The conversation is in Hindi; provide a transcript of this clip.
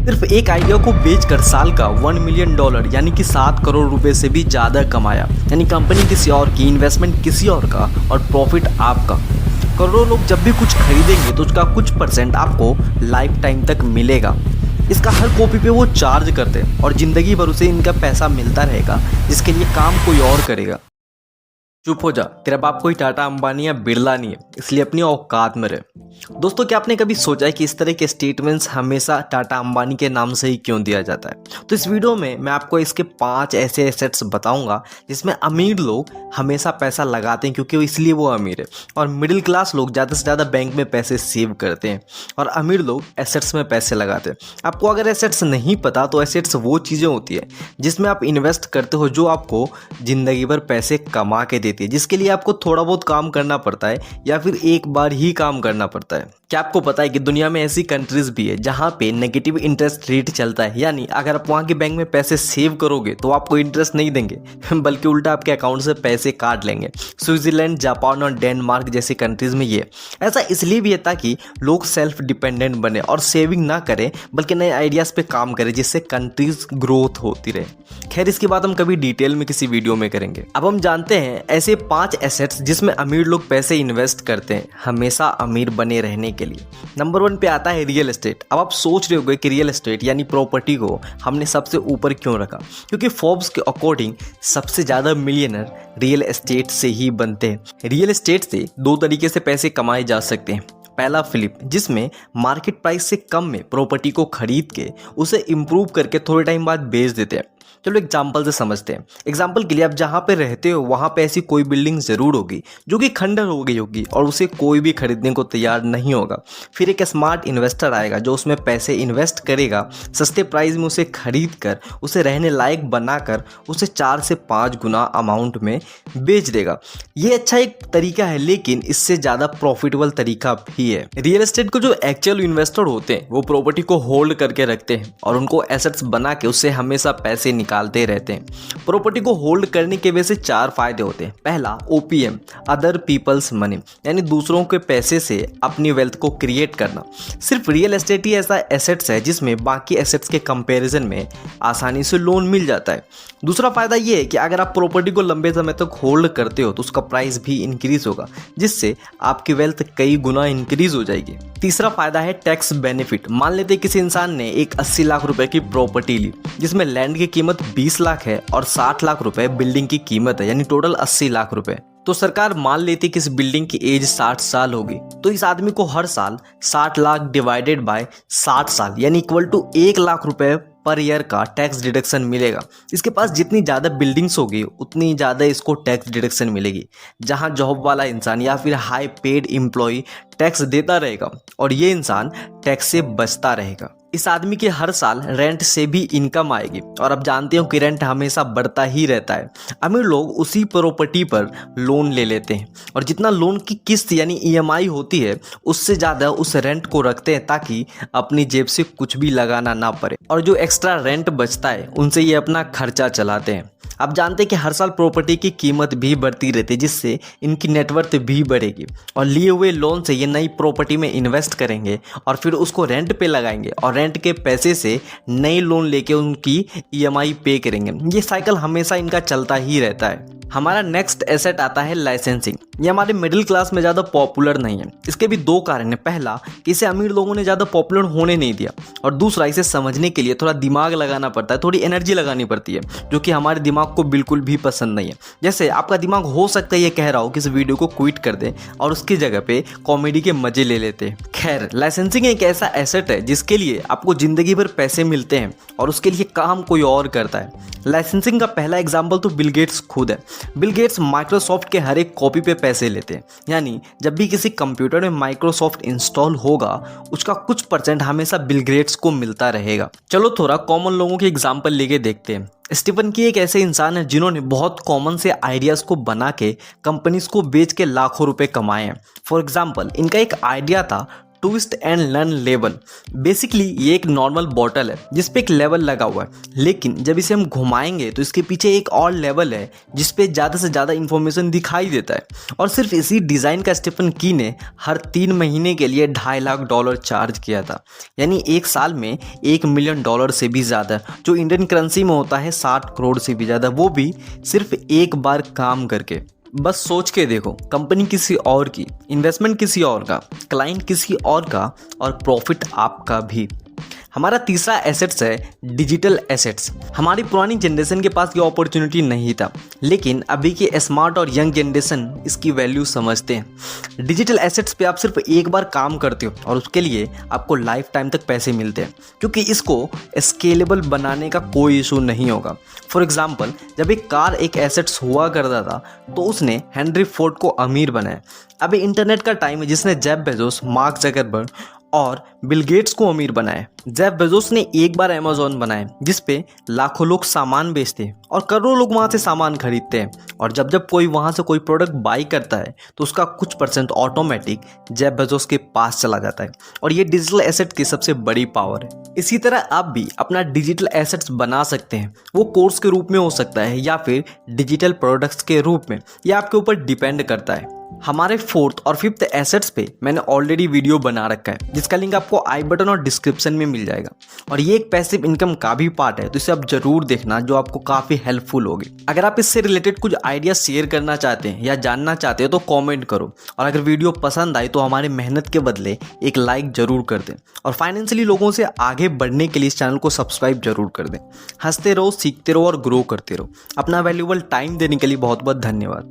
सिर्फ एक आइडिया को बेचकर साल का $1 मिलियन यानी कि 7 करोड़ रुपए से भी ज़्यादा कमाया। यानी कंपनी किसी और की, इन्वेस्टमेंट किसी और का और प्रॉफिट आपका। करोड़ों लोग जब भी कुछ खरीदेंगे तो उसका कुछ % आपको लाइफ टाइम तक मिलेगा। इसका हर कॉपी पे वो चार्ज करते हैं और ज़िंदगी भर उसे इनका पैसा मिलता रहेगा, जिसके लिए काम कोई और करेगा। चुप हो जा, तेरा बाप कोई टाटा अंबानी या बिरला नहीं है, इसलिए अपनी औकात में रहे। दोस्तों, क्या आपने कभी सोचा है कि इस तरह के स्टेटमेंट्स हमेशा टाटा अंबानी के नाम से ही क्यों दिया जाता है? तो इस वीडियो में मैं आपको इसके 5 ऐसे एसेट्स बताऊंगा जिसमें अमीर लोग हमेशा पैसा लगाते हैं क्योंकि इसलिए वो अमीर है, और मिडिल क्लास लोग ज़्यादा से ज़्यादा बैंक में पैसे सेव करते हैं और अमीर लोग एसेट्स में पैसे लगाते हैं। आपको अगर एसेट्स नहीं पता तो एसेट्स वो चीज़ें होती है जिसमें आप इन्वेस्ट करते हो जो आपको ज़िंदगी भर पैसे कमा के देती है, जिसके लिए आपको थोड़ा बहुत काम करना पड़ता है या फिर एक बार ही काम करना पड़ता है। क्या आपको पता है कि दुनिया में ऐसी कंट्रीज भी है जहां पे नेगेटिव इंटरेस्ट रेट चलता है? यानी अगर आप वहां के बैंक में पैसे सेव करोगे तो आपको इंटरेस्ट नहीं देंगे बल्कि उल्टा आपके अकाउंट से पैसे काट लेंगे। स्विट्जरलैंड, जापान और डेनमार्क जैसी कंट्रीज में ये ऐसा इसलिए भी है ताकि लोग सेल्फ डिपेंडेंट बने और सेविंग ना करें बल्कि नए आइडियाज़ पे काम करें, जिससे कंट्रीज ग्रोथ होती रहे। खैर, इसकी बात हम कभी डिटेल में किसी वीडियो में करेंगे। अब हम जानते हैं ऐसे 5 एसेट्स जिसमें अमीर लोग पैसे इन्वेस्ट करते हैं हमेशा अमीर बने रहने के लिए। नंबर 1 पे आता है रियल एस्टेट। अब आप सोच रहे होंगे कि रियल एस्टेट यानी प्रॉपर्टी को हमने सबसे ऊपर क्यों रखा? क्योंकि फोर्ब्स के अकॉर्डिंग सबसे ज़्यादा मिलियनर रियल एस्टेट से ही बनते हैं। रियल एस्टेट से 2 तरीके से पैसे कमाए जा सकते हैं। पहला फ्लिप, जिसमें मार्केट प्राइस से कम में प्रॉपर्टी को खरीद के उसे इम्प्रूव करके थोड़े टाइम बाद बेच देते हैं। चलो एग्जाम्पल से समझते हैं। एग्जाम्पल के लिए, आप जहाँ पे रहते हो वहाँ पे ऐसी कोई बिल्डिंग ज़रूर होगी जो कि खंडर हो गई होगी और उसे कोई भी खरीदने को तैयार नहीं होगा। फिर एक स्मार्ट इन्वेस्टर आएगा जो उसमें पैसे इन्वेस्ट करेगा, सस्ते प्राइस में उसे खरीद कर उसे रहने लायक बनाकर उसे 4 से 5 गुना अमाउंट में बेच देगा। ये अच्छा एक तरीका है, लेकिन इससे ज़्यादा प्रॉफिटेबल तरीका भी है। रियल एस्टेट को जो एक्चुअल इन्वेस्टर होते हैं वो प्रॉपर्टी को होल्ड करके रखते हैं और उनको एसेट्स बना के उससे हमेशा पैसे निकालते रहते हैं। प्रॉपर्टी को होल्ड करने के वजह से 4 फायदे होते हैं। पहला, ओपीएम, अदर पीपल्स मनी, यानी दूसरों के पैसे से अपनी वेल्थ को क्रिएट करना। सिर्फ रियल एस्टेट ही ऐसा एसेट्स है जिसमें बाकी एसेट्स के कंपैरिजन में आसानी से लोन मिल जाता है। दूसरा फायदा ये है कि अगर आप प्रॉपर्टी को लंबे समय तक होल्ड करते हो तो उसका प्राइस भी इंक्रीज होगा, जिससे आपकी वेल्थ कई गुना इंक्रीज हो जाएगी। तीसरा फायदा है टैक्स बेनिफिट। मान लेते किसी इंसान ने एक 80 लाख रुपए की प्रॉपर्टी ली जिसमें लैंड की कीमत 20 लाख है और 60 लाख रुपए बिल्डिंग की कीमत है, यानी टोटल 80 लाख रुपए। तो सरकार मान लेती कि इस बिल्डिंग की एज 60 साल होगी, तो इस आदमी को हर साल 60 लाख डिवाइडेड बाय 60 साल यानी इक्वल टू 1 लाख रुपए पर ईयर का टैक्स डिडक्शन मिलेगा। इसके पास जितनी ज़्यादा बिल्डिंग्स होगी उतनी ज़्यादा इसको टैक्स डिडक्शन मिलेगी। जहां जॉब वाला इंसान या फिर हाई पेड एम्प्लॉय टैक्स देता रहेगा और ये इंसान टैक्स से बचता रहेगा। इस आदमी के हर साल रेंट से भी इनकम आएगी, और अब जानते हो कि रेंट हमेशा बढ़ता ही रहता है। अमीर लोग उसी प्रॉपर्टी पर लोन ले लेते हैं और जितना लोन की किस्त यानी ईएमआई होती है उससे ज़्यादा उस रेंट को रखते हैं ताकि अपनी जेब से कुछ भी लगाना ना पड़े, और जो एक्स्ट्रा रेंट बचता है उनसे ये अपना खर्चा चलाते हैं। आप जानते हैं कि हर साल प्रॉपर्टी की कीमत भी बढ़ती रहती है, जिससे इनकी नेटवर्थ भी बढ़ेगी, और लिए हुए लोन से ये नई प्रॉपर्टी में इन्वेस्ट करेंगे और फिर उसको रेंट पे लगाएंगे और रेंट के पैसे से नई लोन लेके उनकी ईएमआई पे करेंगे। ये साइकिल हमेशा इनका चलता ही रहता है। हमारा नेक्स्ट एसेट आता है लाइसेंसिंग। ये हमारे मिडिल क्लास में ज़्यादा पॉपुलर नहीं है। इसके भी 2 कारण हैं। पहला, कि इसे अमीर लोगों ने ज़्यादा पॉपुलर होने नहीं दिया, और दूसरा, इसे समझने के लिए थोड़ा दिमाग लगाना पड़ता है, थोड़ी एनर्जी लगानी पड़ती है, जो कि हमारे दिमाग को बिल्कुल भी पसंद नहीं है। जैसे आपका दिमाग हो सकता है ये कह रहा हो कि इस वीडियो को क्विट कर दें और उसकी जगह पे कॉमेडी के मजे ले लेते हैं। खैर, लाइसेंसिंग एक ऐसा एसेट है जिसके लिए आपको ज़िंदगी भर पैसे मिलते हैं और उसके लिए काम कोई और करता है। लाइसेंसिंग का पहला एग्जाम्पल तो बिल गेट्स खुद है। बिल गेट्स माइक्रोसॉफ्ट के हर एक कॉपी पे पैसे लेते हैं, यानी जब भी किसी कंप्यूटर में माइक्रोसॉफ्ट इंस्टॉल होगा उसका कुछ % हमेशा बिल गेट्स को मिलता रहेगा। चलो थोड़ा कॉमन लोगों के एग्जाम्पल लेके देखते हैं। स्टीफन की एक ऐसे इंसान है जिन्होंने बहुत कॉमन से आइडियाज़ को बना के कंपनीज को बेच के लाखों रुपए कमाए हैं। फॉर एग्जाम्पल, इनका एक आइडिया था twist and learn level. Basically ये एक नॉर्मल बॉटल है जिस पे एक लेवल लगा हुआ है, लेकिन जब इसे हम घुमाएंगे तो इसके पीछे एक और लेवल है जिस पे ज़्यादा से ज़्यादा इंफॉर्मेशन दिखाई देता है। और सिर्फ इसी डिज़ाइन का स्टीफन की ने हर 3 महीने के लिए $2.5 लाख चार्ज किया था, यानी एक साल में $1 मिलियन से भी ज़्यादा, जो इंडियन करेंसी में होता है 60 करोड़ से भी ज़्यादा, वो भी सिर्फ एक बार काम करके। बस सोच के देखो, कंपनी किसी और की, इन्वेस्टमेंट किसी और का, क्लाइंट किसी और का और प्रॉफिट आपका भी। हमारा तीसरा एसेट्स है डिजिटल एसेट्स। हमारी पुरानी जनरेशन के पास ये अपॉर्चुनिटी नहीं था, लेकिन अभी के स्मार्ट और यंग जनरेशन इसकी वैल्यू समझते हैं। डिजिटल एसेट्स पे आप सिर्फ एक बार काम करते हो और उसके लिए आपको लाइफ टाइम तक पैसे मिलते हैं, क्योंकि इसको स्केलेबल बनाने का कोई इशू नहीं होगा। फॉर एग्जाम्पल, जब एक कार एक एसेट्स हुआ करता था तो उसने हेनरी फोर्ड को अमीर बनाया। अभी इंटरनेट का टाइम है जिसने जेफ बेजोस, मार्क जकरबर्ग और बिल गेट्स को अमीर बनाया। जेफ बेजोस ने एक बार अमेज़न बनाया जिस पे लाखों लोग सामान बेचते हैं और करोड़ों लोग वहाँ से सामान खरीदते हैं, और जब जब कोई वहाँ से कोई प्रोडक्ट बाई करता है तो उसका कुछ % ऑटोमेटिक जेफ बेजोस के पास चला जाता है। और ये डिजिटल एसेट की सबसे बड़ी पावर है। इसी तरह आप भी अपना डिजिटल एसेट्स बना सकते हैं। वो कोर्स के रूप में हो सकता है या फिर डिजिटल प्रोडक्ट्स के रूप में, यह आपके ऊपर डिपेंड करता है। हमारे 4th और 5th एसेट्स पे मैंने ऑलरेडी वीडियो बना रखा है जिसका लिंक आपको आई बटन और डिस्क्रिप्शन में मिल जाएगा, और ये एक पैसिव इनकम का भी पार्ट है, तो इसे आप जरूर देखना, जो आपको काफ़ी हेल्पफुल होगी। अगर आप इससे रिलेटेड कुछ आइडिया शेयर करना चाहते हैं या जानना चाहते हैं तो कॉमेंट करो, और अगर वीडियो पसंद आई तो हमारी मेहनत के बदले एक लाइक जरूर कर दें, और फाइनेंशियली लोगों से आगे बढ़ने के लिए इस चैनल को सब्सक्राइब जरूर कर दें। हंसते रहो, सीखते रहो और ग्रो करते रहो। अपना वैल्यूएबल टाइम देने के लिए बहुत बहुत धन्यवाद।